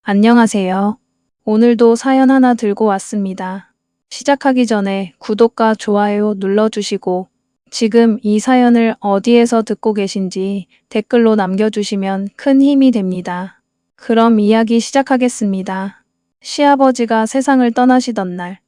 안녕하세요. 오늘도 사연 하나 들고 왔습니다. 시작하기 전에 구독과 좋아요 눌러주시고 지금 이 사연을 어디에서 듣고 계신지 댓글로 남겨주시면 큰 힘이 됩니다. 그럼 이야기 시작하겠습니다. 시아버지가 세상을 떠나시던 날,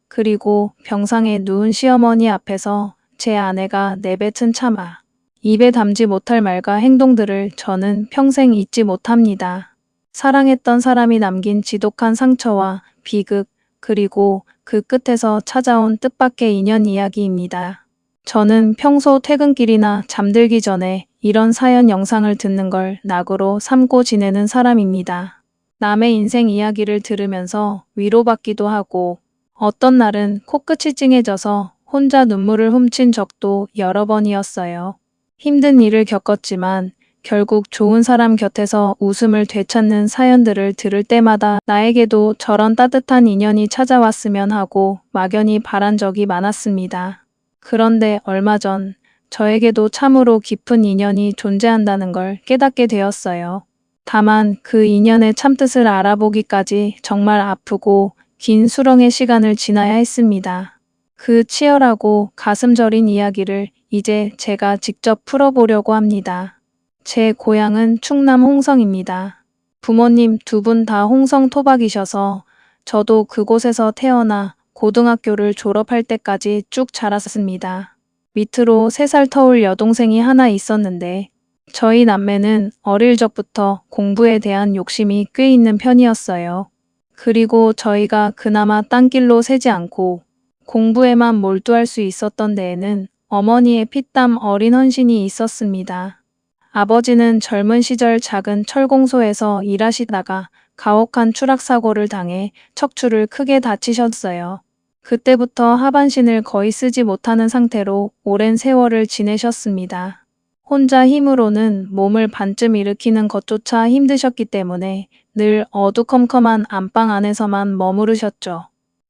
그리고 병상에 누운 시어머니 앞에서 제 아내가 내뱉은 차마, 입에 담지 못할 말과 행동들을 저는 평생 잊지 못합니다. 사랑했던 사람이 남긴 지독한 상처와 비극, 그리고 그 끝에서 찾아온 뜻밖의 인연 이야기입니다. 저는 평소 퇴근길이나 잠들기 전에 이런 사연 영상을 듣는 걸 낙으로 삼고 지내는 사람입니다. 남의 인생 이야기를 들으면서 위로받기도 하고 어떤 날은 코끝이 찡해져서 혼자 눈물을 훔친 적도 여러 번이었어요. 힘든 일을 겪었지만 결국 좋은 사람 곁에서 웃음을 되찾는 사연들을 들을 때마다 나에게도 저런 따뜻한 인연이 찾아왔으면 하고 막연히 바란 적이 많았습니다. 그런데 얼마 전 저에게도 참으로 깊은 인연이 존재한다는 걸 깨닫게 되었어요. 다만 그 인연의 참뜻을 알아보기까지 정말 아프고 긴 수렁의 시간을 지나야 했습니다. 그 치열하고 가슴 저린 이야기를 이제 제가 직접 풀어보려고 합니다. 제 고향은 충남 홍성입니다. 부모님 두 분 다 홍성 토박이셔서 저도 그곳에서 태어나 고등학교를 졸업할 때까지 쭉 자랐습니다. 밑으로 3살 터울 여동생이 하나 있었는데 저희 남매는 어릴 적부터 공부에 대한 욕심이 꽤 있는 편이었어요. 그리고 저희가 그나마 딴길로 새지 않고 공부에만 몰두할 수 있었던 데에는 어머니의 피땀 어린 헌신이 있었습니다. 아버지는 젊은 시절 작은 철공소에서 일하시다가 가혹한 추락사고를 당해 척추를 크게 다치셨어요. 그때부터 하반신을 거의 쓰지 못하는 상태로 오랜 세월을 지내셨습니다. 혼자 힘으로는 몸을 반쯤 일으키는 것조차 힘드셨기 때문에 늘 어두컴컴한 안방 안에서만 머무르셨죠.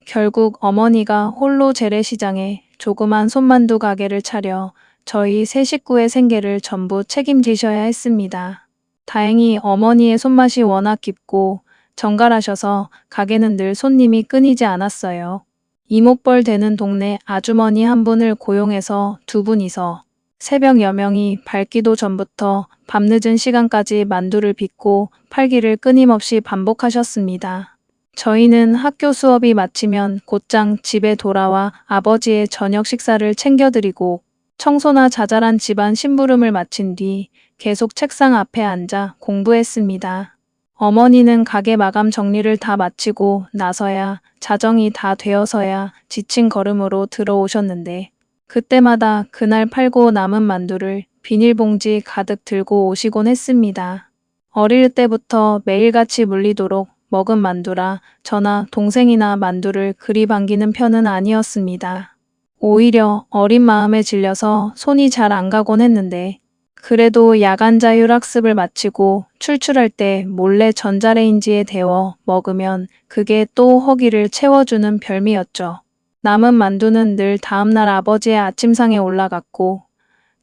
결국 어머니가 홀로 재래시장에 조그만 손만두 가게를 차려 저희 세 식구의 생계를 전부 책임지셔야 했습니다. 다행히 어머니의 손맛이 워낙 깊고 정갈하셔서 가게는 늘 손님이 끊이지 않았어요. 이목벌 되는 동네 아주머니 한 분을 고용해서 두 분이서 새벽 여명이 밝기도 전부터 밤늦은 시간까지 만두를 빚고 팔기를 끊임없이 반복하셨습니다. 저희는 학교 수업이 마치면 곧장 집에 돌아와 아버지의 저녁 식사를 챙겨드리고 청소나 자잘한 집안 심부름을 마친 뒤 계속 책상 앞에 앉아 공부했습니다. 어머니는 가게 마감 정리를 다 마치고 나서야 자정이 다 되어서야 지친 걸음으로 들어오셨는데 그때마다 그날 팔고 남은 만두를 비닐봉지 가득 들고 오시곤 했습니다. 어릴 때부터 매일같이 물리도록 먹은 만두라 저나 동생이나 만두를 그리 반기는 편은 아니었습니다. 오히려 어린 마음에 질려서 손이 잘 안 가곤 했는데 그래도 야간 자율 학습을 마치고 출출할 때 몰래 전자레인지에 데워 먹으면 그게 또 허기를 채워주는 별미였죠. 남은 만두는 늘 다음날 아버지의 아침상에 올라갔고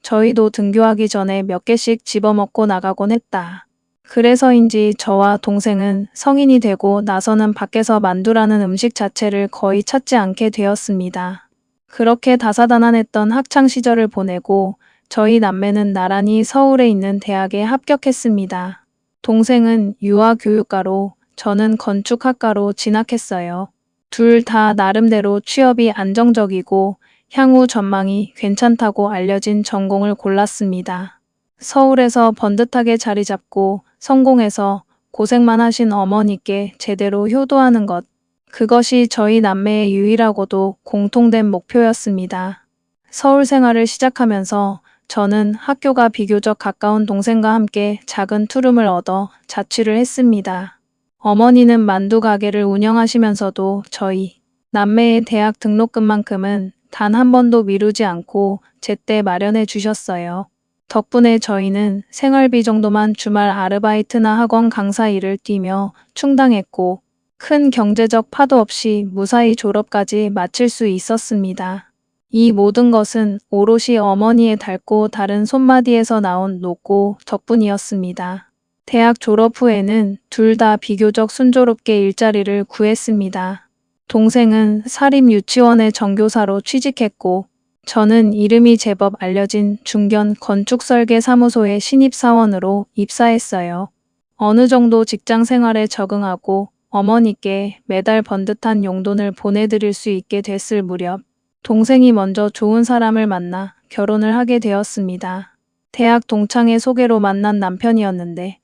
저희도 등교하기 전에 몇 개씩 집어먹고 나가곤 했다. 그래서인지 저와 동생은 성인이 되고 나서는 밖에서 만두라는 음식 자체를 거의 찾지 않게 되었습니다. 그렇게 다사다난했던 학창 시절을 보내고 저희 남매는 나란히 서울에 있는 대학에 합격했습니다. 동생은 유아교육과로, 저는 건축학과로 진학했어요. 둘 다 나름대로 취업이 안정적이고 향후 전망이 괜찮다고 알려진 전공을 골랐습니다. 서울에서 번듯하게 자리 잡고 성공해서 고생만 하신 어머니께 제대로 효도하는 것. 그것이 저희 남매의 유일하고도 공통된 목표였습니다. 서울 생활을 시작하면서 저는 학교가 비교적 가까운 동생과 함께 작은 투룸을 얻어 자취를 했습니다. 어머니는 만두 가게를 운영하시면서도 저희 남매의 대학 등록금만큼은 단 한 번도 미루지 않고 제때 마련해 주셨어요. 덕분에 저희는 생활비 정도만 주말 아르바이트나 학원 강사 일을 뛰며 충당했고 큰 경제적 파도 없이 무사히 졸업까지 마칠 수 있었습니다. 이 모든 것은 오롯이 어머니의 닳고 다른 손마디에서 나온 노고 덕분이었습니다. 대학 졸업 후에는 둘 다 비교적 순조롭게 일자리를 구했습니다. 동생은 사립유치원의 정교사로 취직했고 저는 이름이 제법 알려진 중견 건축설계사무소의 신입사원으로 입사했어요. 어느 정도 직장 생활에 적응하고 어머니께 매달 번듯한 용돈을 보내드릴 수 있게 됐을 무렵 동생이 먼저 좋은 사람을 만나 결혼을 하게 되었습니다. 대학 동창의 소개로 만난 남편이었는데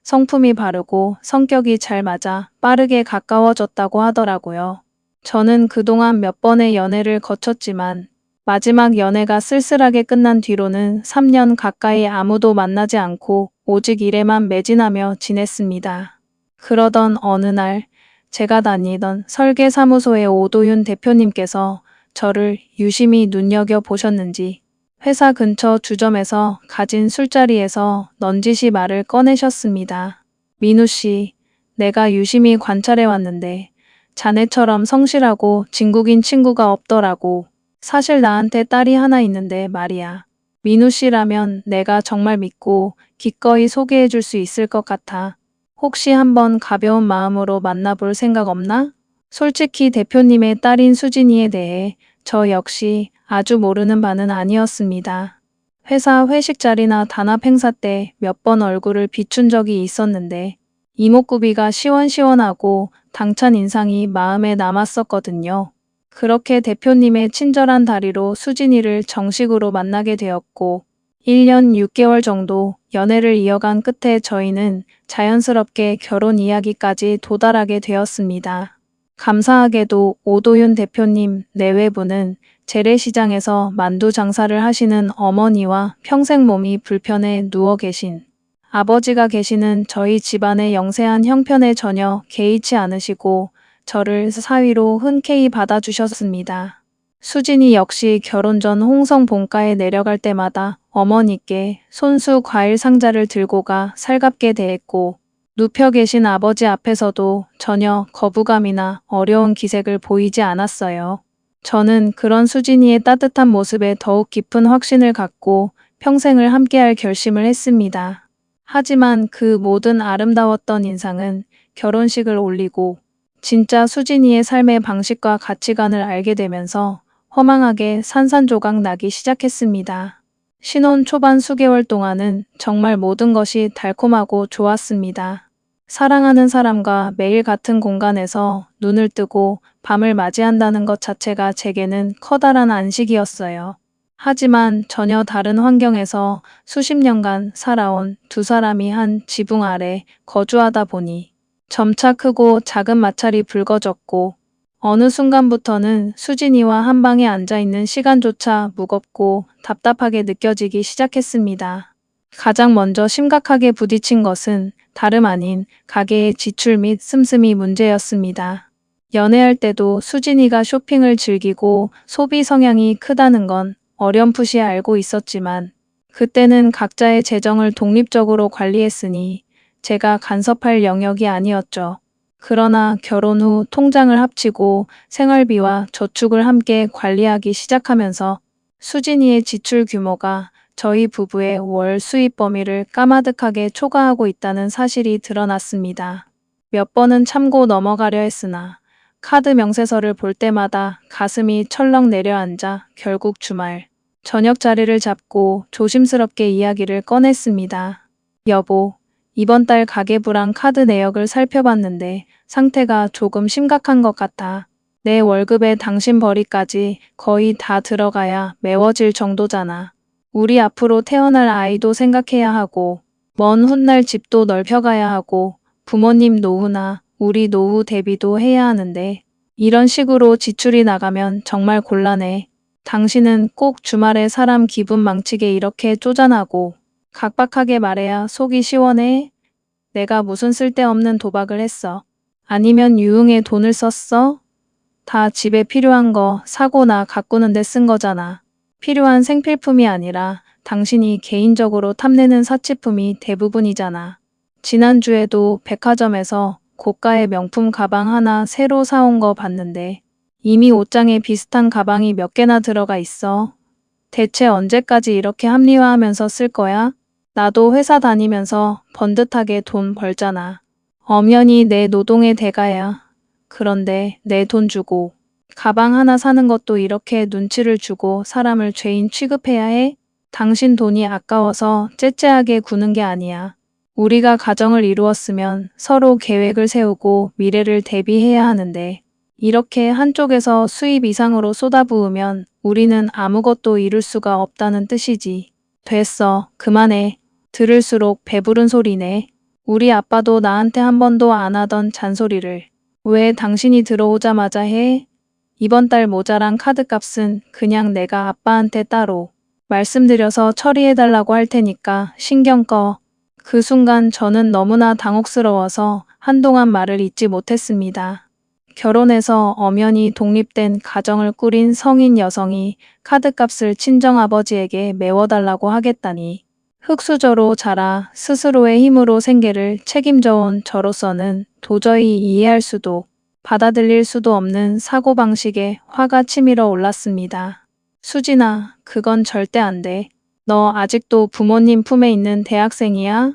성품이 바르고 성격이 잘 맞아 빠르게 가까워졌다고 하더라고요. 저는 그동안 몇 번의 연애를 거쳤지만 마지막 연애가 쓸쓸하게 끝난 뒤로는 3년 가까이 아무도 만나지 않고 오직 일에만 매진하며 지냈습니다. 그러던 어느 날 제가 다니던 설계사무소의 오도윤 대표님께서 저를 유심히 눈여겨보셨는지 회사 근처 주점에서 가진 술자리에서 넌지시 말을 꺼내셨습니다. 민우 씨, 내가 유심히 관찰해왔는데 자네처럼 성실하고 진국인 친구가 없더라고. 사실 나한테 딸이 하나 있는데 말이야. 민우 씨라면 내가 정말 믿고 기꺼이 소개해 줄 수 있을 것 같아. 혹시 한번 가벼운 마음으로 만나볼 생각 없나? 솔직히 대표님의 딸인 수진이에 대해 저 역시 아주 모르는 바는 아니었습니다. 회사 회식 자리나 단합 행사 때 몇 번 얼굴을 비춘 적이 있었는데 이목구비가 시원시원하고 당찬 인상이 마음에 남았었거든요. 그렇게 대표님의 친절한 다리로 수진이를 정식으로 만나게 되었고 1년 6개월 정도 연애를 이어간 끝에 저희는 자연스럽게 결혼 이야기까지 도달하게 되었습니다. 감사하게도 오도윤 대표님 내외부는 재래시장에서 만두 장사를 하시는 어머니와 평생 몸이 불편해 누워 계신 아버지가 계시는 저희 집안의 영세한 형편에 전혀 개의치 않으시고 저를 사위로 흔쾌히 받아주셨습니다. 수진이 역시 결혼 전 홍성 본가에 내려갈 때마다 어머니께 손수 과일 상자를 들고 가 살갑게 대했고 눕혀 계신 아버지 앞에서도 전혀 거부감이나 어려운 기색을 보이지 않았어요. 저는 그런 수진이의 따뜻한 모습에 더욱 깊은 확신을 갖고 평생을 함께할 결심을 했습니다. 하지만 그 모든 아름다웠던 인상은 결혼식을 올리고 진짜 수진이의 삶의 방식과 가치관을 알게 되면서 허망하게 산산조각 나기 시작했습니다. 신혼 초반 수개월 동안은 정말 모든 것이 달콤하고 좋았습니다. 사랑하는 사람과 매일 같은 공간에서 눈을 뜨고 밤을 맞이한다는 것 자체가 제게는 커다란 안식이었어요. 하지만 전혀 다른 환경에서 수십 년간 살아온 두 사람이 한 지붕 아래 거주하다 보니 점차 크고 작은 마찰이 불거졌고 어느 순간부터는 수진이와 한 방에 앉아있는 시간조차 무겁고 답답하게 느껴지기 시작했습니다. 가장 먼저 심각하게 부딪힌 것은 다름 아닌 가계의 지출 및 씀씀이 문제였습니다. 연애할 때도 수진이가 쇼핑을 즐기고 소비 성향이 크다는 건 어렴풋이 알고 있었지만 그때는 각자의 재정을 독립적으로 관리했으니 제가 간섭할 영역이 아니었죠. 그러나 결혼 후 통장을 합치고 생활비와 저축을 함께 관리하기 시작하면서 수진이의 지출 규모가 저희 부부의 월 수입 범위를 까마득하게 초과하고 있다는 사실이 드러났습니다. 몇 번은 참고 넘어가려 했으나 카드 명세서를 볼 때마다 가슴이 철렁 내려앉아 결국 주말 저녁 자리를 잡고 조심스럽게 이야기를 꺼냈습니다. 여보, 이번 달 가계부랑 카드 내역을 살펴봤는데 상태가 조금 심각한 것 같아. 내 월급에 당신 벌이까지 거의 다 들어가야 메워질 정도잖아. 우리 앞으로 태어날 아이도 생각해야 하고 먼 훗날 집도 넓혀가야 하고 부모님 노후나 우리 노후 대비도 해야 하는데 이런 식으로 지출이 나가면 정말 곤란해. 당신은 꼭 주말에 사람 기분 망치게 이렇게 쪼잔하고 각박하게 말해야 속이 시원해? 내가 무슨 쓸데없는 도박을 했어? 아니면 유흥에 돈을 썼어? 다 집에 필요한 거 사고나 가꾸는데 쓴 거잖아. 필요한 생필품이 아니라 당신이 개인적으로 탐내는 사치품이 대부분이잖아. 지난주에도 백화점에서 고가의 명품 가방 하나 새로 사온 거 봤는데 이미 옷장에 비슷한 가방이 몇 개나 들어가 있어. 대체 언제까지 이렇게 합리화하면서 쓸 거야? 나도 회사 다니면서 번듯하게 돈 벌잖아. 엄연히 내 노동의 대가야. 그런데 내 돈 주고 가방 하나 사는 것도 이렇게 눈치를 주고 사람을 죄인 취급해야 해? 당신 돈이 아까워서 째째하게 구는 게 아니야. 우리가 가정을 이루었으면 서로 계획을 세우고 미래를 대비해야 하는데 이렇게 한쪽에서 수입 이상으로 쏟아부으면 우리는 아무것도 이룰 수가 없다는 뜻이지. 됐어. 그만해. 들을수록 배부른 소리네. 우리 아빠도 나한테 한 번도 안 하던 잔소리를 왜 당신이 들어오자마자 해? 이번 달 모자란 카드값은 그냥 내가 아빠한테 따로 말씀드려서 처리해달라고 할 테니까 신경 꺼. 그 순간 저는 너무나 당혹스러워서 한동안 말을 잇지 못했습니다. 결혼해서 엄연히 독립된 가정을 꾸린 성인 여성이 카드값을 친정아버지에게 메워달라고 하겠다니. 흙수저로 자라 스스로의 힘으로 생계를 책임져온 저로서는 도저히 이해할 수도 받아들일 수도 없는 사고방식에 화가 치밀어 올랐습니다. 수진아, 그건 절대 안 돼. 너 아직도 부모님 품에 있는 대학생이야?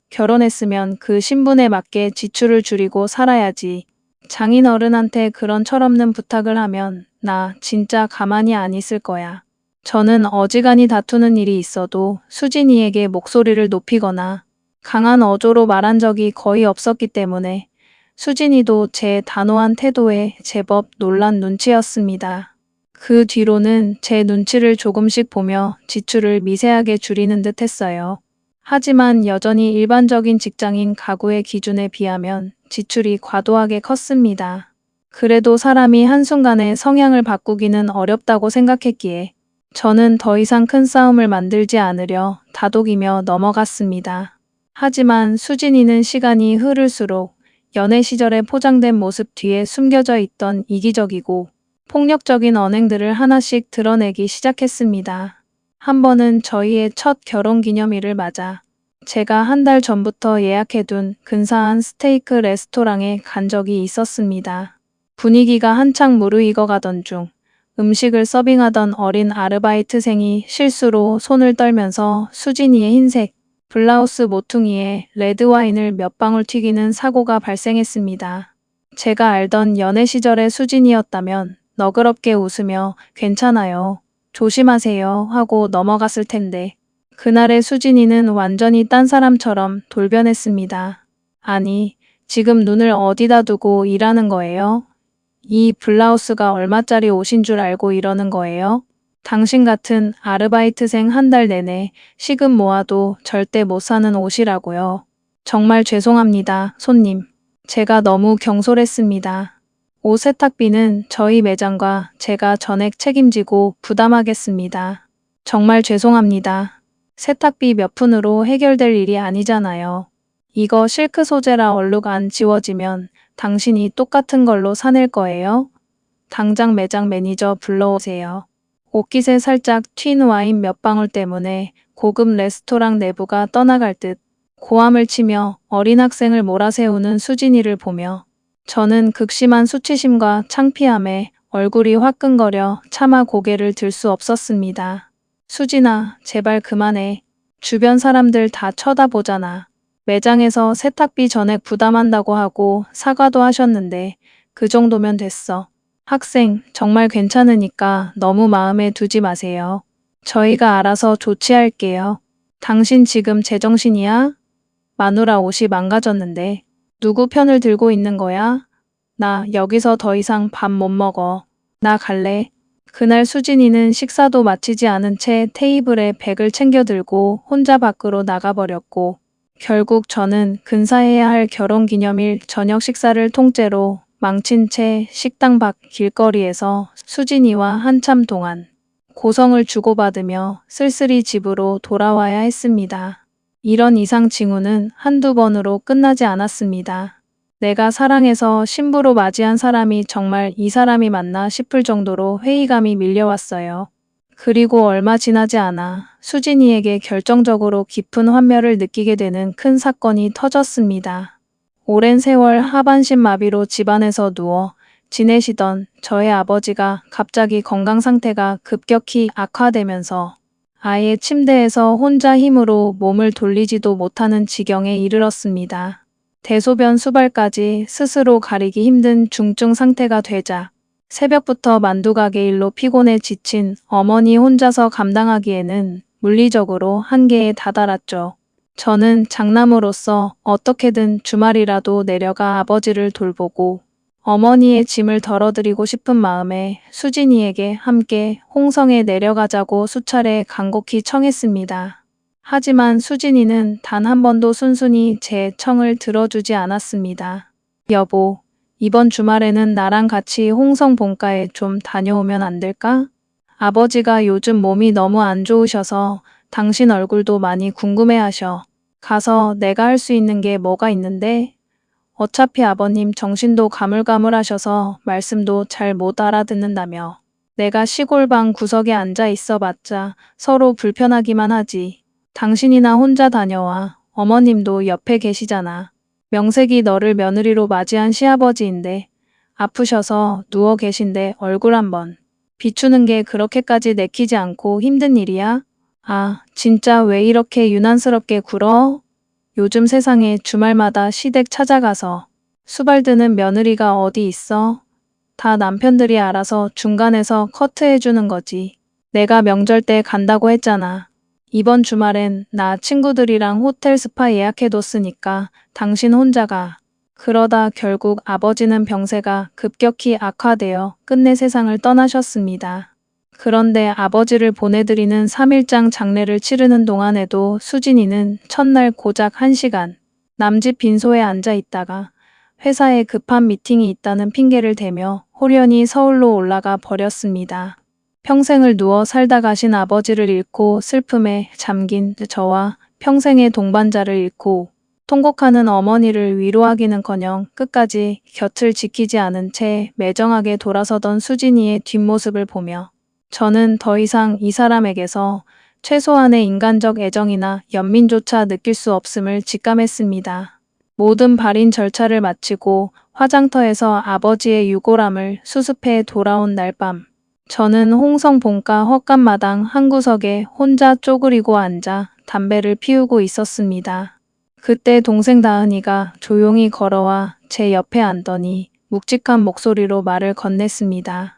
결혼했으면 그 신분에 맞게 지출을 줄이고 살아야지. 장인어른한테 그런 철없는 부탁을 하면 나 진짜 가만히 안 있을 거야. 저는 어지간히 다투는 일이 있어도 수진이에게 목소리를 높이거나 강한 어조로 말한 적이 거의 없었기 때문에 수진이도 제 단호한 태도에 제법 놀란 눈치였습니다. 그 뒤로는 제 눈치를 조금씩 보며 지출을 미세하게 줄이는 듯 했어요. 하지만 여전히 일반적인 직장인 가구의 기준에 비하면 지출이 과도하게 컸습니다. 그래도 사람이 한순간에 성향을 바꾸기는 어렵다고 생각했기에 저는 더 이상 큰 싸움을 만들지 않으려 다독이며 넘어갔습니다. 하지만 수진이는 시간이 흐를수록 연애 시절에 포장된 모습 뒤에 숨겨져 있던 이기적이고 폭력적인 언행들을 하나씩 드러내기 시작했습니다. 한 번은 저희의 첫 결혼기념일을 맞아 제가 한 달 전부터 예약해둔 근사한 스테이크 레스토랑에 간 적이 있었습니다. 분위기가 한창 무르익어가던 중 음식을 서빙하던 어린 아르바이트생이 실수로 손을 떨면서 수진이의 흰색 블라우스 모퉁이에 레드와인을 몇 방울 튀기는 사고가 발생했습니다. 제가 알던 연애 시절의 수진이었다면 너그럽게 웃으며 괜찮아요. 조심하세요 하고 넘어갔을 텐데 그날의 수진이는 완전히 딴 사람처럼 돌변했습니다. 아니, 지금 눈을 어디다 두고 일하는 거예요? 이 블라우스가 얼마짜리 옷인 줄 알고 이러는 거예요? 당신 같은 아르바이트생 한 달 내내 시급 모아도 절대 못 사는 옷이라고요. 정말 죄송합니다, 손님. 제가 너무 경솔했습니다. 옷 세탁비는 저희 매장과 제가 전액 책임지고 부담하겠습니다. 정말 죄송합니다. 세탁비 몇 푼으로 해결될 일이 아니잖아요. 이거 실크 소재라 얼룩 안 지워지면 당신이 똑같은 걸로 사낼 거예요? 당장 매장 매니저 불러오세요. 옷깃에 살짝 튄 와인 몇 방울 때문에 고급 레스토랑 내부가 떠나갈 듯 고함을 치며 어린 학생을 몰아세우는 수진이를 보며 저는 극심한 수치심과 창피함에 얼굴이 화끈거려 차마 고개를 들 수 없었습니다. 수진아, 제발 그만해. 주변 사람들 다 쳐다보잖아. 매장에서 세탁비 전액 부담한다고 하고 사과도 하셨는데 그 정도면 됐어. 학생, 정말 괜찮으니까 너무 마음에 두지 마세요. 저희가 알아서 조치할게요. 당신 지금 제정신이야? 마누라 옷이 망가졌는데 누구 편을 들고 있는 거야? 나 여기서 더 이상 밥 못 먹어. 나 갈래. 그날 수진이는 식사도 마치지 않은 채 테이블에 백을 챙겨 들고 혼자 밖으로 나가버렸고 결국 저는 근사해야 할 결혼기념일 저녁 식사를 통째로 망친 채 식당 밖 길거리에서 수진이와 한참 동안 고성을 주고받으며 쓸쓸히 집으로 돌아와야 했습니다. 이런 이상 징후는 한두 번으로 끝나지 않았습니다. 내가 사랑해서 신부로 맞이한 사람이 정말 이 사람이 맞나 싶을 정도로 회의감이 밀려왔어요. 그리고 얼마 지나지 않아 수진이에게 결정적으로 깊은 환멸을 느끼게 되는 큰 사건이 터졌습니다. 오랜 세월 하반신 마비로 집안에서 누워 지내시던 저의 아버지가 갑자기 건강 상태가 급격히 악화되면서 아예 침대에서 혼자 힘으로 몸을 돌리지도 못하는 지경에 이르렀습니다. 대소변 수발까지 스스로 가리기 힘든 중증 상태가 되자 새벽부터 만두가게 일로 피곤해 지친 어머니 혼자서 감당하기에는 물리적으로 한계에 다다랐죠. 저는 장남으로서 어떻게든 주말이라도 내려가 아버지를 돌보고 어머니의 짐을 덜어드리고 싶은 마음에 수진이에게 함께 홍성에 내려가자고 수차례 간곡히 청했습니다. 하지만 수진이는 단 한 번도 순순히 제 청을 들어주지 않았습니다. 여보, 이번 주말에는 나랑 같이 홍성 본가에 좀 다녀오면 안 될까? 아버지가 요즘 몸이 너무 안 좋으셔서 당신 얼굴도 많이 궁금해하셔. 가서 내가 할 수 있는 게 뭐가 있는데? 어차피 아버님 정신도 가물가물하셔서 말씀도 잘 못 알아듣는다며. 내가 시골방 구석에 앉아 있어봤자 서로 불편하기만 하지. 당신이나 혼자 다녀와. 어머님도 옆에 계시잖아. 명색이 너를 며느리로 맞이한 시아버지인데 아프셔서 누워 계신데 얼굴 한번 비추는 게 그렇게까지 내키지 않고 힘든 일이야? 아, 진짜 왜 이렇게 유난스럽게 굴어? 요즘 세상에 주말마다 시댁 찾아가서 수발드는 며느리가 어디 있어? 다 남편들이 알아서 중간에서 커트해주는 거지. 내가 명절 때 간다고 했잖아. 이번 주말엔 나 친구들이랑 호텔 스파 예약해뒀으니까 당신 혼자 가. 그러다 결국 아버지는 병세가 급격히 악화되어 끝내 세상을 떠나셨습니다. 그런데 아버지를 보내드리는 3일장 장례를 치르는 동안에도 수진이는 첫날 고작 1시간 남집 빈소에 앉아 있다가 회사에 급한 미팅이 있다는 핑계를 대며 홀연히 서울로 올라가 버렸습니다. 평생을 누워 살다 가신 아버지를 잃고 슬픔에 잠긴 저와 평생의 동반자를 잃고 통곡하는 어머니를 위로하기는커녕 끝까지 곁을 지키지 않은 채 매정하게 돌아서던 수진이의 뒷모습을 보며 저는 더 이상 이 사람에게서 최소한의 인간적 애정이나 연민조차 느낄 수 없음을 직감했습니다. 모든 발인 절차를 마치고 화장터에서 아버지의 유골함을 수습해 돌아온 날 밤, 저는 홍성 본가 헛간마당 한 구석에 혼자 쪼그리고 앉아 담배를 피우고 있었습니다. 그때 동생 다은이가 조용히 걸어와 제 옆에 앉더니 묵직한 목소리로 말을 건넸습니다.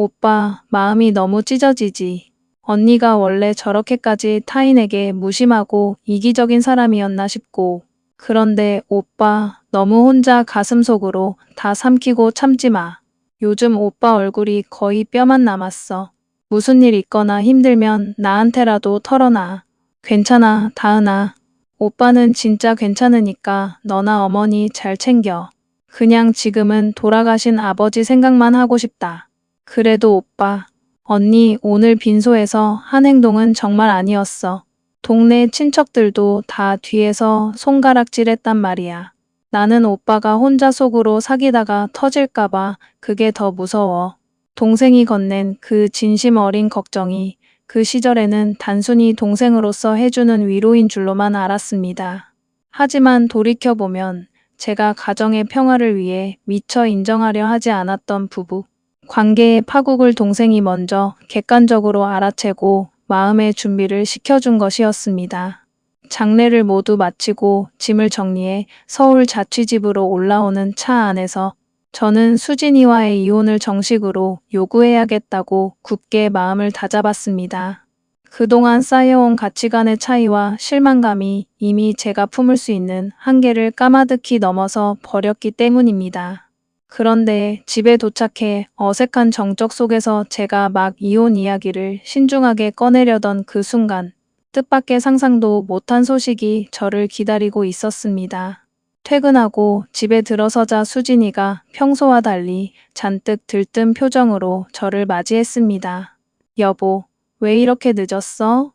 오빠, 마음이 너무 찢어지지. 언니가 원래 저렇게까지 타인에게 무심하고 이기적인 사람이었나 싶고. 그런데 오빠, 너무 혼자 가슴속으로 다 삼키고 참지 마. 요즘 오빠 얼굴이 거의 뼈만 남았어. 무슨 일 있거나 힘들면 나한테라도 털어놔. 괜찮아, 다은아. 오빠는 진짜 괜찮으니까 너나 어머니 잘 챙겨. 그냥 지금은 돌아가신 아버지 생각만 하고 싶다. 그래도 오빠, 언니 오늘 빈소에서 한 행동은 정말 아니었어. 동네 친척들도 다 뒤에서 손가락질했단 말이야. 나는 오빠가 혼자 속으로 사귀다가 터질까봐 그게 더 무서워. 동생이 건넨 그 진심 어린 걱정이 그 시절에는 단순히 동생으로서 해주는 위로인 줄로만 알았습니다. 하지만 돌이켜보면 제가 가정의 평화를 위해 미처 인정하려 하지 않았던 부부. 관계의 파국을 동생이 먼저 객관적으로 알아채고 마음의 준비를 시켜준 것이었습니다. 장례를 모두 마치고 짐을 정리해 서울 자취집으로 올라오는 차 안에서 저는 수진이와의 이혼을 정식으로 요구해야겠다고 굳게 마음을 다잡았습니다. 그동안 쌓여온 가치관의 차이와 실망감이 이미 제가 품을 수 있는 한계를 까마득히 넘어서 버렸기 때문입니다. 그런데 집에 도착해 어색한 정적 속에서 제가 막 이혼 이야기를 신중하게 꺼내려던 그 순간 뜻밖의 상상도 못한 소식이 저를 기다리고 있었습니다. 퇴근하고 집에 들어서자 수진이가 평소와 달리 잔뜩 들뜬 표정으로 저를 맞이했습니다. 여보, 왜 이렇게 늦었어?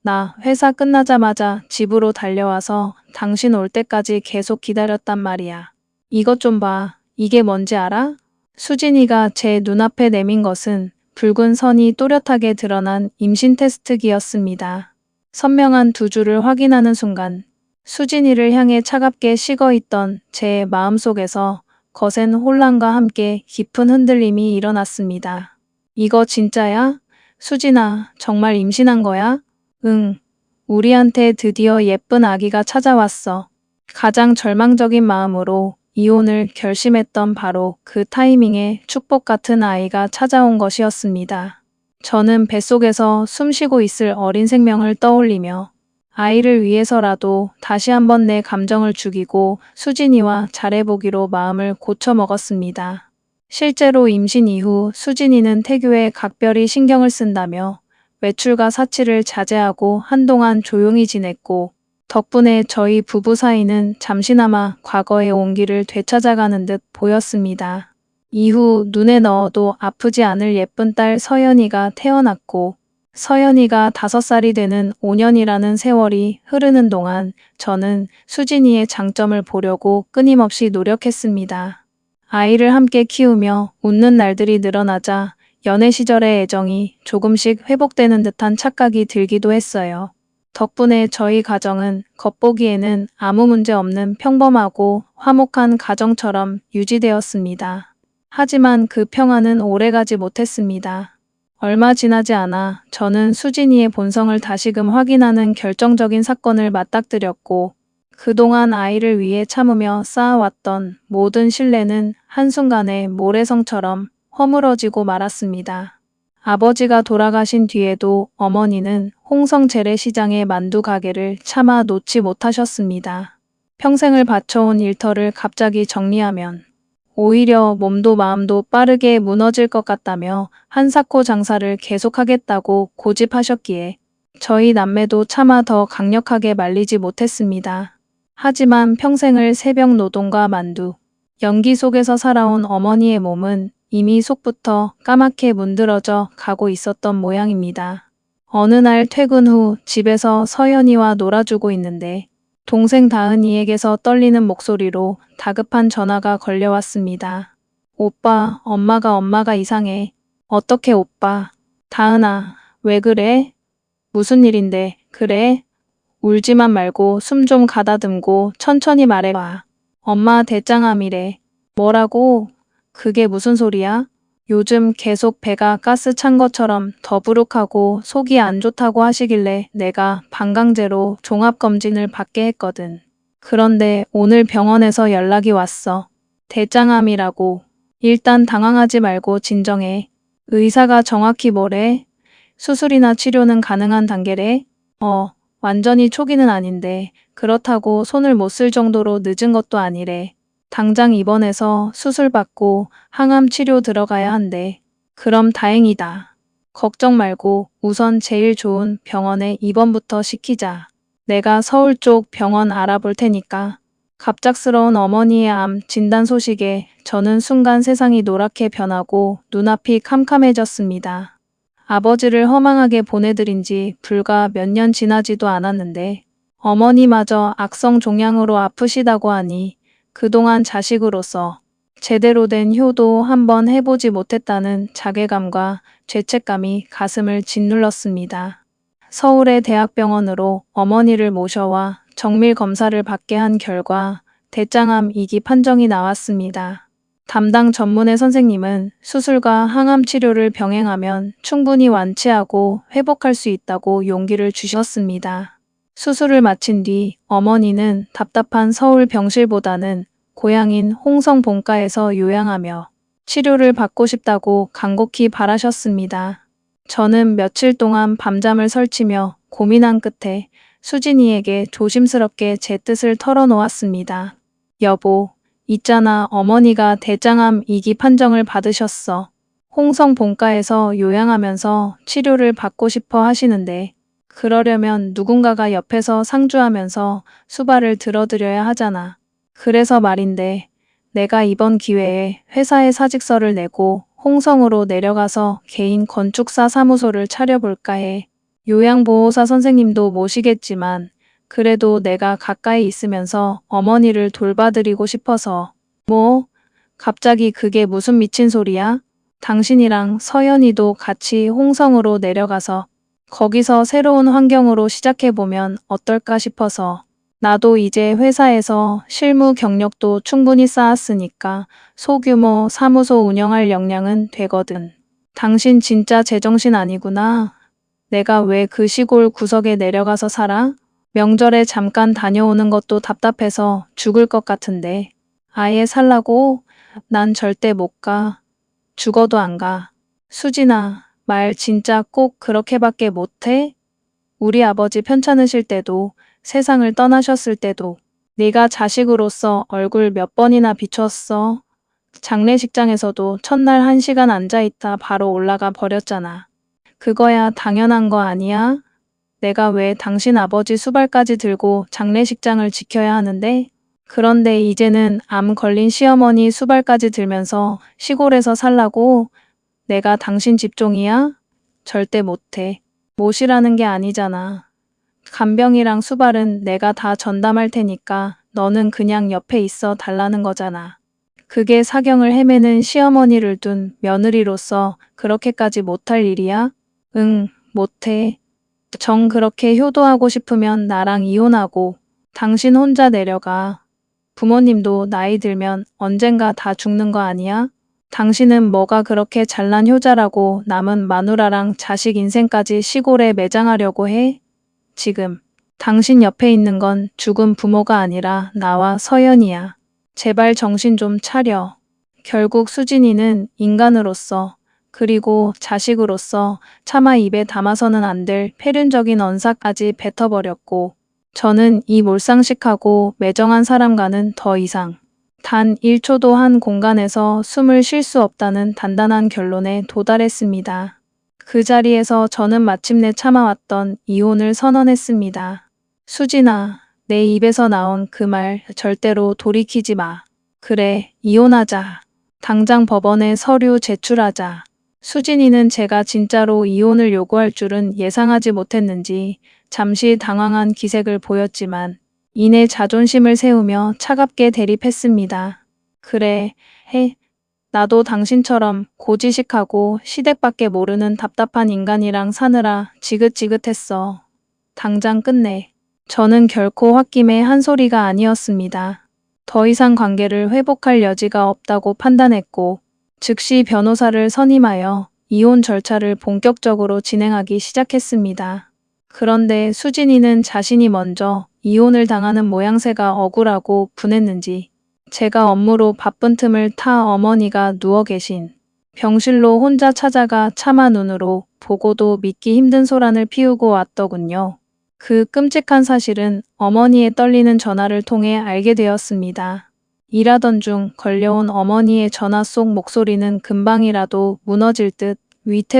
나 회사 끝나자마자 집으로 달려와서 당신 올 때까지 계속 기다렸단 말이야. 이것 좀 봐. 이게 뭔지 알아? 수진이가 제 눈앞에 내민 것은 붉은 선이 또렷하게 드러난 임신 테스트기였습니다. 선명한 두 줄을 확인하는 순간 수진이를 향해 차갑게 식어있던 제 마음속에서 거센 혼란과 함께 깊은 흔들림이 일어났습니다. 이거 진짜야? 수진아, 정말 임신한 거야? 응, 우리한테 드디어 예쁜 아기가 찾아왔어. 가장 절망적인 마음으로 이혼을 결심했던 바로 그 타이밍에 축복 같은 아이가 찾아온 것이었습니다. 저는 뱃속에서 숨쉬고 있을 어린 생명을 떠올리며 아이를 위해서라도 다시 한번 내 감정을 죽이고 수진이와 잘해보기로 마음을 고쳐먹었습니다. 실제로 임신 이후 수진이는 태교에 각별히 신경을 쓴다며 외출과 사치를 자제하고 한동안 조용히 지냈고 덕분에 저희 부부 사이는 잠시나마 과거의 온기를 되찾아가는 듯 보였습니다. 이후 눈에 넣어도 아프지 않을 예쁜 딸 서연이가 태어났고 서연이가 5살이 되는 5년이라는 세월이 흐르는 동안 저는 수진이의 장점을 보려고 끊임없이 노력했습니다. 아이를 함께 키우며 웃는 날들이 늘어나자 연애 시절의 애정이 조금씩 회복되는 듯한 착각이 들기도 했어요. 덕분에 저희 가정은 겉보기에는 아무 문제 없는 평범하고 화목한 가정처럼 유지되었습니다. 하지만 그 평화는 오래가지 못했습니다. 얼마 지나지 않아 저는 수진이의 본성을 다시금 확인하는 결정적인 사건을 맞닥뜨렸고 그동안 아이를 위해 참으며 쌓아왔던 모든 신뢰는 한순간에 모래성처럼 허물어지고 말았습니다. 아버지가 돌아가신 뒤에도 어머니는 홍성 재래시장의 만두 가게를 차마 놓지 못하셨습니다. 평생을 바쳐온 일터를 갑자기 정리하면 오히려 몸도 마음도 빠르게 무너질 것 같다며 한사코 장사를 계속하겠다고 고집하셨기에 저희 남매도 차마 더 강력하게 말리지 못했습니다. 하지만 평생을 새벽 노동과 만두, 연기 속에서 살아온 어머니의 몸은 이미 속부터 까맣게 문드러져 가고 있었던 모양입니다. 어느 날 퇴근 후 집에서 서연이와 놀아주고 있는데 동생 다은이에게서 떨리는 목소리로 다급한 전화가 걸려왔습니다. 오빠, 엄마가 이상해. 어떻게 오빠? 다은아, 왜 그래? 무슨 일인데, 그래? 울지만 말고 숨 좀 가다듬고 천천히 말해봐. 엄마 대장암이래. 뭐라고? 그게 무슨 소리야? 요즘 계속 배가 가스 찬 것처럼 더부룩하고 속이 안 좋다고 하시길래 내가 방광제로 종합검진을 받게 했거든. 그런데 오늘 병원에서 연락이 왔어. 대장암이라고. 일단 당황하지 말고 진정해. 의사가 정확히 뭐래? 수술이나 치료는 가능한 단계래? 완전히 초기는 아닌데 그렇다고 손을 못 쓸 정도로 늦은 것도 아니래. 당장 입원해서 수술받고 항암 치료 들어가야 한대. 그럼 다행이다. 걱정 말고 우선 제일 좋은 병원에 입원부터 시키자. 내가 서울 쪽 병원 알아볼 테니까. 갑작스러운 어머니의 암 진단 소식에 저는 순간 세상이 노랗게 변하고 눈앞이 캄캄해졌습니다. 아버지를 허망하게 보내드린 지 불과 몇 년 지나지도 않았는데 어머니마저 악성 종양으로 아프시다고 하니 그동안 자식으로서 제대로 된 효도 한번 해보지 못했다는 자괴감과 죄책감이 가슴을 짓눌렀습니다. 서울의 대학병원으로 어머니를 모셔와 정밀 검사를 받게 한 결과 대장암 2기 판정이 나왔습니다. 담당 전문의 선생님은 수술과 항암 치료를 병행하면 충분히 완치하고 회복할 수 있다고 용기를 주셨습니다. 수술을 마친 뒤 어머니는 답답한 서울 병실보다는 고향인 홍성 본가에서 요양하며 치료를 받고 싶다고 간곡히 바라셨습니다. 저는 며칠 동안 밤잠을 설치며 고민한 끝에 수진이에게 조심스럽게 제 뜻을 털어놓았습니다. 여보, 있잖아 어머니가 대장암 2기 판정을 받으셨어. 홍성 본가에서 요양하면서 치료를 받고 싶어 하시는데 그러려면 누군가가 옆에서 상주하면서 수발을 들어드려야 하잖아. 그래서 말인데 내가 이번 기회에 회사에 사직서를 내고 홍성으로 내려가서 개인 건축사 사무소를 차려볼까 해. 요양보호사 선생님도 모시겠지만 그래도 내가 가까이 있으면서 어머니를 돌봐드리고 싶어서. 뭐? 갑자기 그게 무슨 미친 소리야? 당신이랑 서연이도 같이 홍성으로 내려가서 거기서 새로운 환경으로 시작해보면 어떨까 싶어서. 나도 이제 회사에서 실무 경력도 충분히 쌓았으니까 소규모 사무소 운영할 역량은 되거든. 당신 진짜 제정신 아니구나. 내가 왜 그 시골 구석에 내려가서 살아? 명절에 잠깐 다녀오는 것도 답답해서 죽을 것 같은데. 아예 살라고? 난 절대 못 가. 죽어도 안 가. 수진아, 말 진짜 꼭 그렇게밖에 못해? 우리 아버지 편찮으실 때도, 세상을 떠나셨을 때도 네가 자식으로서 얼굴 몇 번이나 비췄어. 장례식장에서도 첫날 1시간 앉아있다 바로 올라가 버렸잖아. 그거야 당연한 거 아니야? 내가 왜 당신 아버지 수발까지 들고 장례식장을 지켜야 하는데? 그런데 이제는 암 걸린 시어머니 수발까지 들면서 시골에서 살라고? 내가 당신 집종이야? 절대 못해. 못이라는 게 아니잖아. 간병이랑 수발은 내가 다 전담할 테니까 너는 그냥 옆에 있어 달라는 거잖아. 그게 사경을 헤매는 시어머니를 둔 며느리로서 그렇게까지 못할 일이야? 응, 못해. 정 그렇게 효도하고 싶으면 나랑 이혼하고 당신 혼자 내려가. 부모님도 나이 들면 언젠가 다 죽는 거 아니야? 당신은 뭐가 그렇게 잘난 효자라고 남은 마누라랑 자식 인생까지 시골에 매장하려고 해? 지금 당신 옆에 있는 건 죽은 부모가 아니라 나와 서연이야. 제발 정신 좀 차려. 결국 수진이는 인간으로서 그리고 자식으로서 차마 입에 담아서는 안 될 폐륜적인 언사까지 뱉어버렸고 저는 이 몰상식하고 매정한 사람과는 더 이상 단 1초도 한 공간에서 숨을 쉴 수 없다는 단단한 결론에 도달했습니다. 그 자리에서 저는 마침내 참아왔던 이혼을 선언했습니다. 수진아, 내 입에서 나온 그 말 절대로 돌이키지 마. 그래, 이혼하자. 당장 법원에 서류 제출하자. 수진이는 제가 진짜로 이혼을 요구할 줄은 예상하지 못했는지 잠시 당황한 기색을 보였지만 이내 자존심을 세우며 차갑게 대립했습니다. 그래, 해. 나도 당신처럼 고지식하고 시댁밖에 모르는 답답한 인간이랑 사느라 지긋지긋했어. 당장 끝내. 저는 결코 홧김의 한 소리가 아니었습니다. 더 이상 관계를 회복할 여지가 없다고 판단했고 즉시 변호사를 선임하여 이혼 절차를 본격적으로 진행하기 시작했습니다. 그런데 수진이는 자신이 먼저 이혼을 당하는 모양새가 억울하고 분했는지 제가 업무로 바쁜 틈을 타 어머니가 누워 계신 병실로 혼자 찾아가 차마 눈으로 보고도 믿기 힘든 소란을 피우고 왔더군요. 그 끔찍한 사실은 어머니의 떨리는 전화를 통해 알게 되었습니다. 일하던 중 걸려온 어머니의 전화 속 목소리는 금방이라도 무너질 듯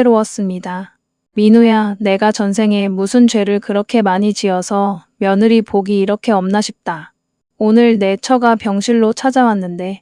위태로웠습니다. 민우야, 내가 전생에 무슨 죄를 그렇게 많이 지어서 며느리 복이 이렇게 없나 싶다. 오늘 내 처가 병실로 찾아왔는데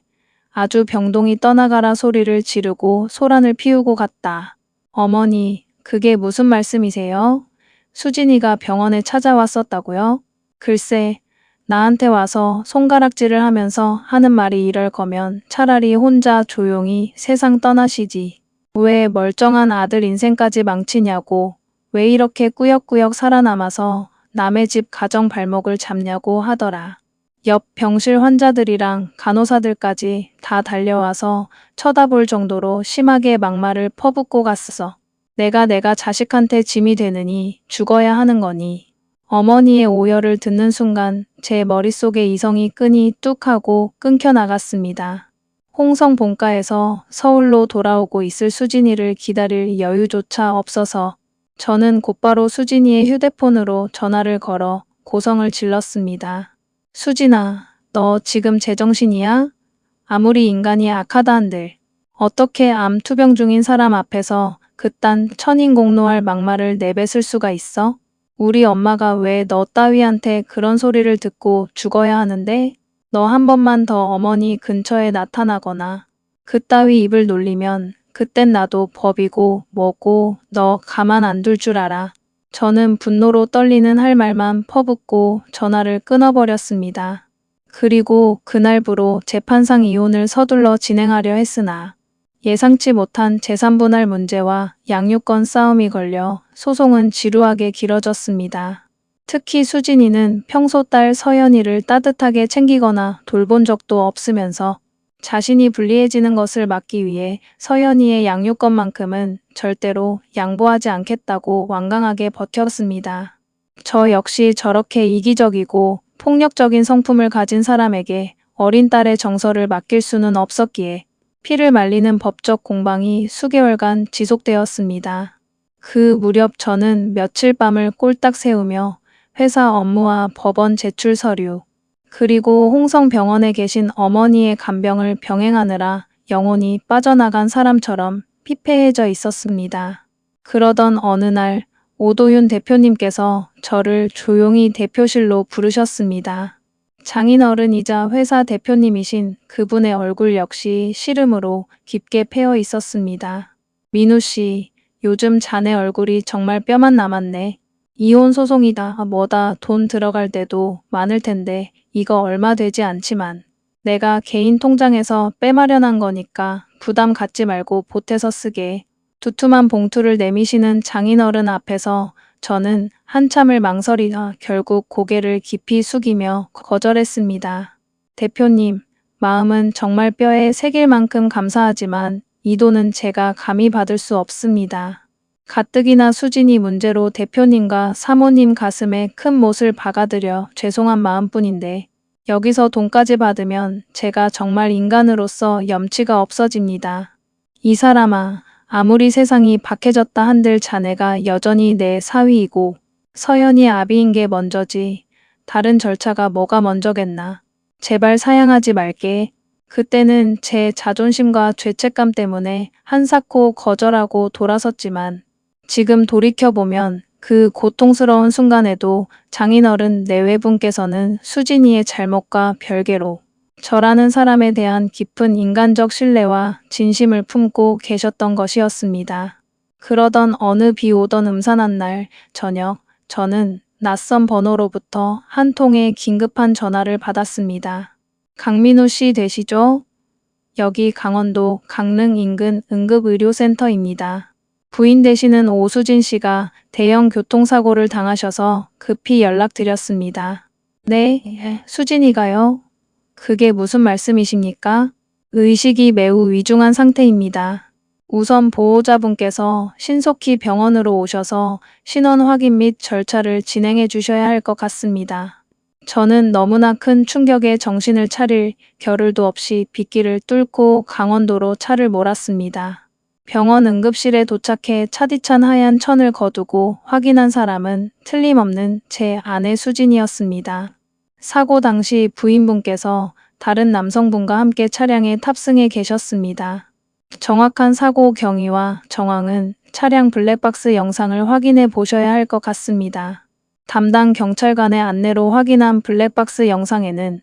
아주 병동이 떠나가라 소리를 지르고 소란을 피우고 갔다. 어머니, 그게 무슨 말씀이세요? 수진이가 병원에 찾아왔었다고요? 글쎄, 나한테 와서 손가락질을 하면서 하는 말이 이럴 거면 차라리 혼자 조용히 세상 떠나시지. 왜 멀쩡한 아들 인생까지 망치냐고, 왜 이렇게 꾸역꾸역 살아남아서 남의 집 가정 발목을 잡냐고 하더라. 옆 병실 환자들이랑 간호사들까지 다 달려와서 쳐다볼 정도로 심하게 막말을 퍼붓고 갔어. 내가 자식한테 짐이 되느니 죽어야 하는 거니. 어머니의 오열을 듣는 순간 제 머릿속에 이성이 끈이 뚝 하고 끊겨 나갔습니다. 홍성 본가에서 서울로 돌아오고 있을 수진이를 기다릴 여유조차 없어서 저는 곧바로 수진이의 휴대폰으로 전화를 걸어 고성을 질렀습니다. 수진아, 너 지금 제정신이야? 아무리 인간이 악하다 한들 어떻게 암 투병 중인 사람 앞에서 그딴 천인공노할 막말을 내뱉을 수가 있어? 우리 엄마가 왜 너 따위한테 그런 소리를 듣고 죽어야 하는데? 너 한 번만 더 어머니 근처에 나타나거나 그따위 입을 놀리면 그땐 나도 법이고 뭐고 너 가만 안 둘 줄 알아. 저는 분노로 떨리는 할 말만 퍼붓고 전화를 끊어버렸습니다. 그리고 그날부로 재판상 이혼을 서둘러 진행하려 했으나 예상치 못한 재산분할 문제와 양육권 싸움이 걸려 소송은 지루하게 길어졌습니다. 특히 수진이는 평소 딸 서연이를 따뜻하게 챙기거나 돌본 적도 없으면서 자신이 불리해지는 것을 막기 위해 서연이의 양육권만큼은 절대로 양보하지 않겠다고 완강하게 버텼습니다. 저 역시 저렇게 이기적이고 폭력적인 성품을 가진 사람에게 어린 딸의 정서를 맡길 수는 없었기에 피를 말리는 법적 공방이 수개월간 지속되었습니다. 그 무렵 저는 며칠 밤을 꼴딱 새우며 회사 업무와 법원 제출 서류, 그리고 홍성병원에 계신 어머니의 간병을 병행하느라 영혼이 빠져나간 사람처럼 피폐해져 있었습니다. 그러던 어느 날 오도윤 대표님께서 저를 조용히 대표실로 부르셨습니다. 장인어른이자 회사 대표님이신 그분의 얼굴 역시 시름으로 깊게 패여 있었습니다. 민우 씨, 요즘 자네 얼굴이 정말 뼈만 남았네. 이혼 소송이다 뭐다 돈 들어갈 때도 많을 텐데 이거 얼마 되지 않지만 내가 개인 통장에서 빼마련한 거니까 부담 갖지 말고 보태서 쓰게. 두툼한 봉투를 내미시는 장인어른 앞에서 저는 한참을 망설이다 결국 고개를 깊이 숙이며 거절했습니다. 대표님, 마음은 정말 뼈에 새길 만큼 감사하지만 이 돈은 제가 감히 받을 수 없습니다. 가뜩이나 수진이 문제로 대표님과 사모님 가슴에 큰 못을 박아드려 죄송한 마음뿐인데 여기서 돈까지 받으면 제가 정말 인간으로서 염치가 없어집니다. 이 사람아, 아무리 세상이 박해졌다 한들 자네가 여전히 내 사위이고 서연이 아비인 게 먼저지 다른 절차가 뭐가 먼저겠나. 제발 사양하지 말게. 그때는 제 자존심과 죄책감 때문에 한사코 거절하고 돌아섰지만 지금 돌이켜보면 그 고통스러운 순간에도 장인어른 내외분께서는 수진이의 잘못과 별개로 저라는 사람에 대한 깊은 인간적 신뢰와 진심을 품고 계셨던 것이었습니다. 그러던 어느 비 오던 음산한 날 저녁, 저는 낯선 번호로부터 한 통의 긴급한 전화를 받았습니다. 강민우 씨 되시죠? 여기 강원도 강릉 인근 응급의료센터입니다. 부인 되시는 오수진 씨가 대형 교통사고를 당하셔서 급히 연락드렸습니다. 네, 수진이가요? 그게 무슨 말씀이십니까? 의식이 매우 위중한 상태입니다. 우선 보호자분께서 신속히 병원으로 오셔서 신원 확인 및 절차를 진행해 주셔야 할 것 같습니다. 저는 너무나 큰 충격에 정신을 차릴 겨를도 없이 빗길을 뚫고 강원도로 차를 몰았습니다. 병원 응급실에 도착해 차디찬 하얀 천을 거두고 확인한 사람은 틀림없는 제 아내 수진이었습니다. 사고 당시 부인분께서 다른 남성분과 함께 차량에 탑승해 계셨습니다. 정확한 사고 경위와 정황은 차량 블랙박스 영상을 확인해 보셔야 할 것 같습니다. 담당 경찰관의 안내로 확인한 블랙박스 영상에는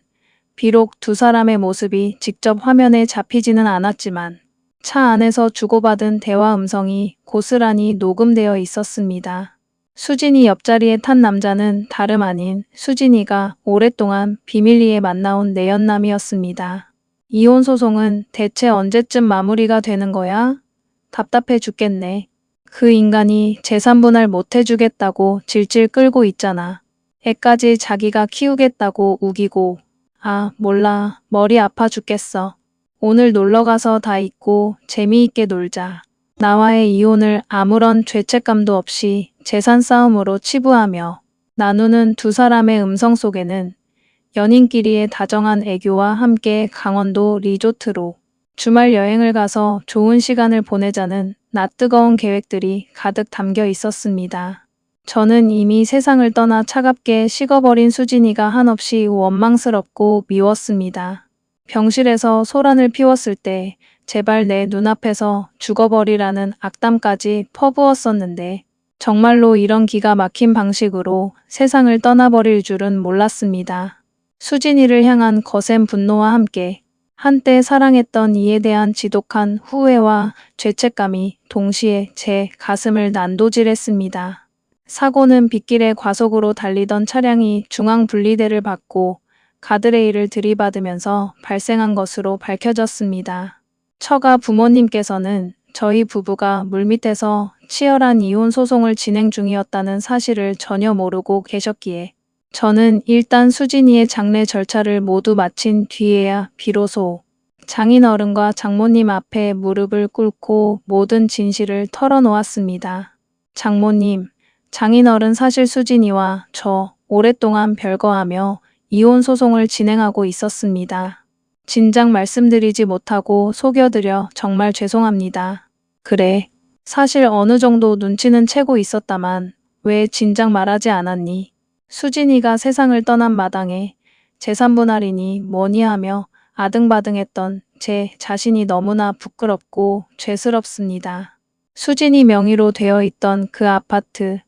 비록 두 사람의 모습이 직접 화면에 잡히지는 않았지만 차 안에서 주고받은 대화 음성이 고스란히 녹음되어 있었습니다. 수진이 옆자리에 탄 남자는 다름 아닌 수진이가 오랫동안 비밀리에 만나온 내연남이었습니다. 이혼 소송은 대체 언제쯤 마무리가 되는 거야? 답답해 죽겠네. 그 인간이 재산 분할 못 해주겠다고 질질 끌고 있잖아. 애까지 자기가 키우겠다고 우기고. 아, 몰라. 머리 아파 죽겠어. 오늘 놀러가서 다 잊고 재미있게 놀자. 나와의 이혼을 아무런 죄책감도 없이 재산 싸움으로 치부하며 나누는 두 사람의 음성 속에는 연인끼리의 다정한 애교와 함께 강원도 리조트로 주말 여행을 가서 좋은 시간을 보내자는 낯뜨거운 계획들이 가득 담겨 있었습니다. 저는 이미 세상을 떠나 차갑게 식어버린 수진이가 한없이 원망스럽고 미웠습니다. 병실에서 소란을 피웠을 때 제발 내 눈앞에서 죽어버리라는 악담까지 퍼부었었는데 정말로 이런 기가 막힌 방식으로 세상을 떠나버릴 줄은 몰랐습니다. 수진이를 향한 거센 분노와 함께 한때 사랑했던 이에 대한 지독한 후회와 죄책감이 동시에 제 가슴을 난도질했습니다. 사고는 빗길에 과속으로 달리던 차량이 중앙 분리대를 받고 가드레일을 들이받으면서 발생한 것으로 밝혀졌습니다. 처가 부모님께서는 저희 부부가 물밑에서 치열한 이혼 소송을 진행 중이었다는 사실을 전혀 모르고 계셨기에 저는 일단 수진이의 장례 절차를 모두 마친 뒤에야 비로소 장인어른과 장모님 앞에 무릎을 꿇고 모든 진실을 털어놓았습니다. 장모님, 장인어른 사실 수진이와 저 오랫동안 별거하며 이혼 소송을 진행하고 있었습니다. 진작 말씀드리지 못하고 속여드려 정말 죄송합니다. 그래, 사실 어느 정도 눈치는 채고 있었다만 왜 진작 말하지 않았니? 수진이가 세상을 떠난 마당에 재산분할이니 뭐니 하며 아등바등했던 제 자신이 너무나 부끄럽고 죄스럽습니다. 수진이 명의로 되어 있던 그 아파트,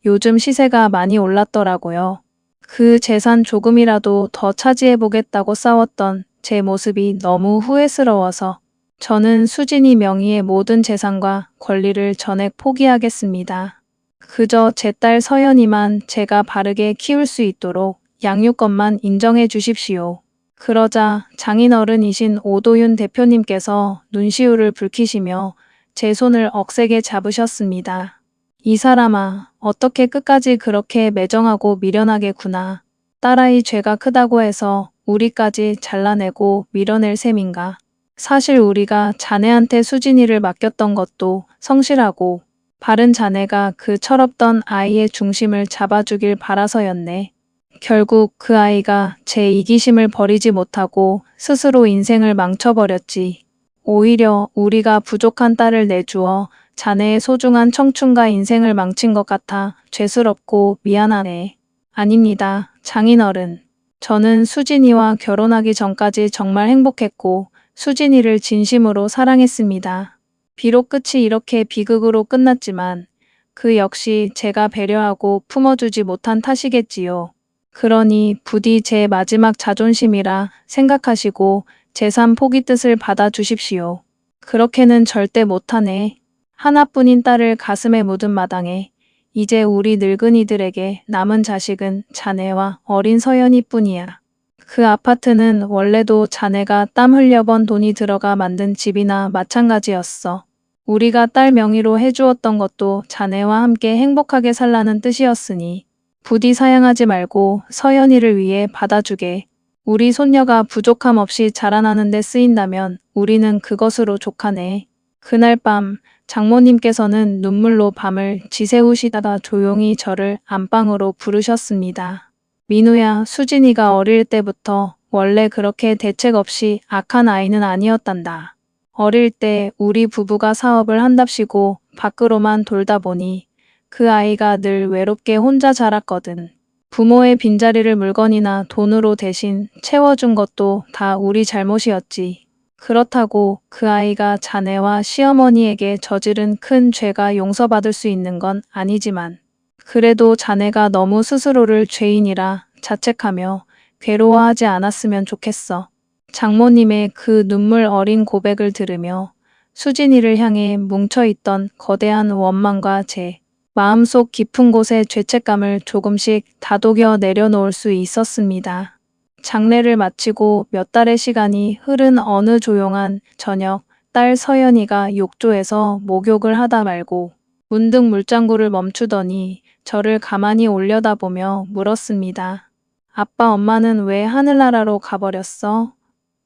요즘 시세가 많이 올랐더라고요. 그 재산 조금이라도 더 차지해보겠다고 싸웠던 제 모습이 너무 후회스러워서 저는 수진이 명의의 모든 재산과 권리를 전액 포기하겠습니다. 그저 제 딸 서연이만 제가 바르게 키울 수 있도록 양육권만 인정해 주십시오. 그러자 장인어른이신 오도윤 대표님께서 눈시울을 붉히시며 제 손을 억세게 잡으셨습니다. 이 사람아, 어떻게 끝까지 그렇게 매정하고 미련하게 구나. 딸아이 죄가 크다고 해서 우리까지 잘라내고 밀어낼 셈인가. 사실 우리가 자네한테 수진이를 맡겼던 것도 성실하고 바른 자네가 그 철없던 아이의 중심을 잡아주길 바라서였네. 결국 그 아이가 제 이기심을 버리지 못하고 스스로 인생을 망쳐버렸지. 오히려 우리가 부족한 딸을 내주어 자네의 소중한 청춘과 인생을 망친 것 같아 죄스럽고 미안하네. 아닙니다, 장인어른. 저는 수진이와 결혼하기 전까지 정말 행복했고 수진이를 진심으로 사랑했습니다. 비록 끝이 이렇게 비극으로 끝났지만 그 역시 제가 배려하고 품어주지 못한 탓이겠지요. 그러니 부디 제 마지막 자존심이라 생각하시고 재산 포기 뜻을 받아주십시오. 그렇게는 절대 못하네. 하나뿐인 딸을 가슴에 묻은 마당에 이제 우리 늙은이들에게 남은 자식은 자네와 어린 서연이뿐이야. 그 아파트는 원래도 자네가 땀 흘려번 돈이 들어가 만든 집이나 마찬가지였어. 우리가 딸 명의로 해주었던 것도 자네와 함께 행복하게 살라는 뜻이었으니 부디 사양하지 말고 서연이를 위해 받아주게. 우리 손녀가 부족함 없이 자라나는 데 쓰인다면 우리는 그것으로 족하네. 그날 밤 장모님께서는 눈물로 밤을 지새우시다가 조용히 저를 안방으로 부르셨습니다. 민우야, 수진이가 어릴 때부터 원래 그렇게 대책 없이 악한 아이는 아니었단다. 어릴 때 우리 부부가 사업을 한답시고 밖으로만 돌다 보니 그 아이가 늘 외롭게 혼자 자랐거든. 부모의 빈자리를 물건이나 돈으로 대신 채워준 것도 다 우리 잘못이었지. 그렇다고 그 아이가 자네와 시어머니에게 저지른 큰 죄가 용서받을 수 있는 건 아니지만 그래도 자네가 너무 스스로를 죄인이라 자책하며 괴로워하지 않았으면 좋겠어. 장모님의 그 눈물 어린 고백을 들으며 수진이를 향해 뭉쳐있던 거대한 원망과 제 마음속 깊은 곳의 죄책감을 조금씩 다독여 내려놓을 수 있었습니다. 장례를 마치고 몇 달의 시간이 흐른 어느 조용한 저녁, 딸 서연이가 욕조에서 목욕을 하다 말고 문득 물장구를 멈추더니 저를 가만히 올려다보며 물었습니다. 아빠, 엄마는 왜 하늘나라로 가버렸어?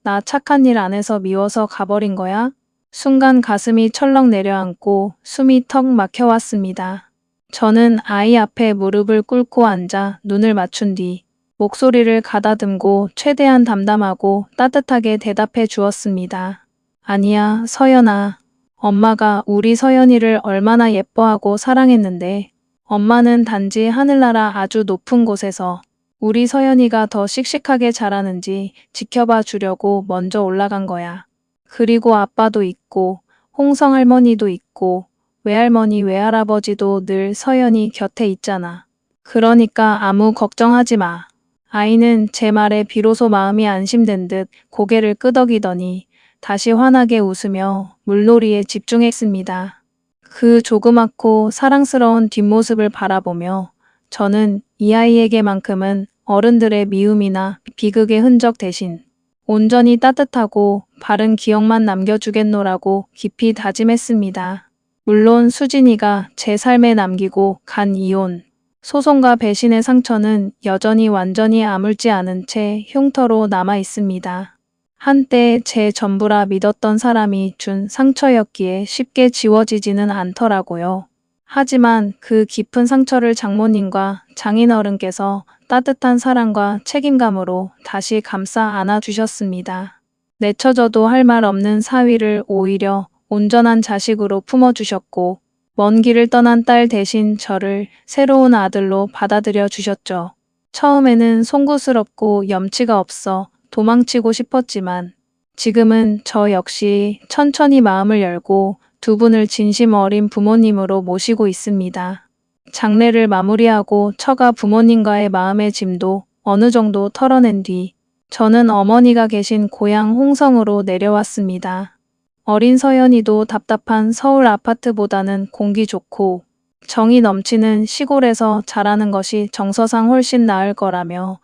나 착한 일 안 해서 미워서 가버린 거야? 순간 가슴이 철렁 내려앉고 숨이 턱 막혀왔습니다. 저는 아이 앞에 무릎을 꿇고 앉아 눈을 맞춘 뒤 목소리를 가다듬고 최대한 담담하고 따뜻하게 대답해 주었습니다. 아니야, 서연아. 엄마가 우리 서연이를 얼마나 예뻐하고 사랑했는데 엄마는 단지 하늘나라 아주 높은 곳에서 우리 서연이가 더 씩씩하게 자라는지 지켜봐 주려고 먼저 올라간 거야. 그리고 아빠도 있고 홍성 할머니도 있고 외할머니 외할아버지도 늘 서연이 곁에 있잖아. 그러니까 아무 걱정하지 마. 아이는 제 말에 비로소 마음이 안심된 듯 고개를 끄덕이더니 다시 환하게 웃으며 물놀이에 집중했습니다. 그 조그맣고 사랑스러운 뒷모습을 바라보며 저는 이 아이에게만큼은 어른들의 미움이나 비극의 흔적 대신 온전히 따뜻하고 바른 기억만 남겨주겠노라고 깊이 다짐했습니다. 물론 수진이가 제 삶에 남기고 간 이혼, 소송과 배신의 상처는 여전히 완전히 아물지 않은 채 흉터로 남아 있습니다. 한때 제 전부라 믿었던 사람이 준 상처였기에 쉽게 지워지지는 않더라고요. 하지만 그 깊은 상처를 장모님과 장인어른께서 따뜻한 사랑과 책임감으로 다시 감싸 안아주셨습니다. 내쳐져도 할 말 없는 사위를 오히려 온전한 자식으로 품어주셨고 먼 길을 떠난 딸 대신 저를 새로운 아들로 받아들여 주셨죠. 처음에는 송구스럽고 염치가 없어 도망치고 싶었지만 지금은 저 역시 천천히 마음을 열고 두 분을 진심 어린 부모님으로 모시고 있습니다. 장례를 마무리하고 처가 부모님과의 마음의 짐도 어느 정도 털어낸 뒤 저는 어머니가 계신 고향 홍성으로 내려왔습니다. 어린 서연이도 답답한 서울 아파트보다는 공기 좋고 정이 넘치는 시골에서 자라는 것이 정서상 훨씬 나을 거라며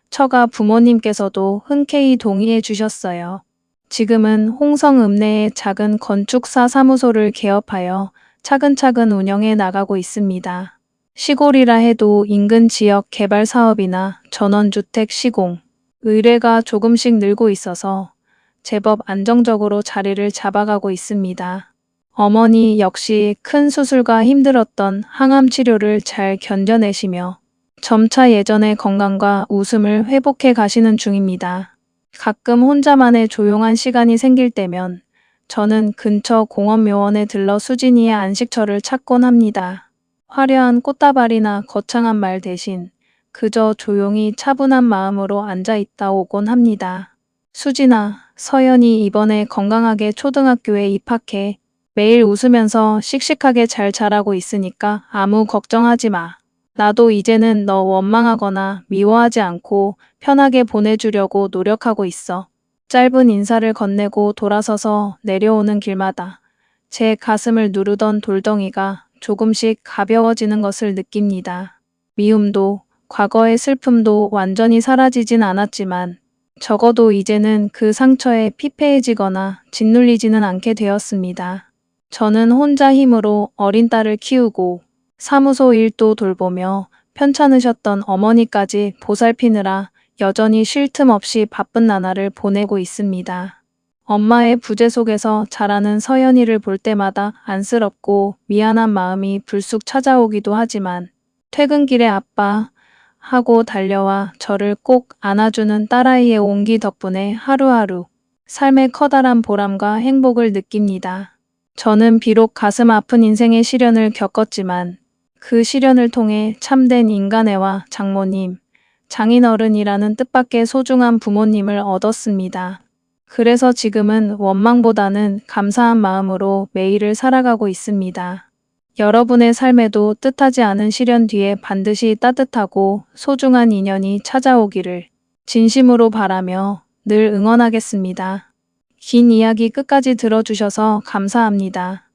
처가 부모님께서도 흔쾌히 동의해 주셨어요. 지금은 홍성 읍내에 작은 건축사 사무소를 개업하여 차근차근 운영해 나가고 있습니다. 시골이라 해도 인근 지역 개발 사업이나 전원주택 시공, 의뢰가 조금씩 늘고 있어서 제법 안정적으로 자리를 잡아가고 있습니다. 어머니 역시 큰 수술과 힘들었던 항암 치료를 잘 견뎌내시며 점차 예전의 건강과 웃음을 회복해 가시는 중입니다. 가끔 혼자만의 조용한 시간이 생길 때면 저는 근처 공원묘원에 들러 수진이의 안식처를 찾곤 합니다. 화려한 꽃다발이나 거창한 말 대신 그저 조용히 차분한 마음으로 앉아있다 오곤 합니다. 수진아, 서연이 이번에 건강하게 초등학교에 입학해 매일 웃으면서 씩씩하게 잘 자라고 있으니까 아무 걱정하지 마. 나도 이제는 너 원망하거나 미워하지 않고 편하게 보내주려고 노력하고 있어. 짧은 인사를 건네고 돌아서서 내려오는 길마다 제 가슴을 누르던 돌덩이가 조금씩 가벼워지는 것을 느낍니다. 미움도 과거의 슬픔도 완전히 사라지진 않았지만 적어도 이제는 그 상처에 피폐해지거나 짓눌리지는 않게 되었습니다. 저는 혼자 힘으로 어린 딸을 키우고 사무소 일도 돌보며 편찮으셨던 어머니까지 보살피느라 여전히 쉴 틈 없이 바쁜 나날을 보내고 있습니다. 엄마의 부재 속에서 자라는 서연이를 볼 때마다 안쓰럽고 미안한 마음이 불쑥 찾아오기도 하지만 퇴근길에 아빠 하고 달려와 저를 꼭 안아주는 딸아이의 온기 덕분에 하루하루 삶의 커다란 보람과 행복을 느낍니다. 저는 비록 가슴 아픈 인생의 시련을 겪었지만 그 시련을 통해 참된 인간애와 장모님, 장인어른이라는 뜻밖의 소중한 부모님을 얻었습니다. 그래서 지금은 원망보다는 감사한 마음으로 매일을 살아가고 있습니다. 여러분의 삶에도 뜻하지 않은 시련 뒤에 반드시 따뜻하고 소중한 인연이 찾아오기를 진심으로 바라며 늘 응원하겠습니다. 긴 이야기 끝까지 들어주셔서 감사합니다.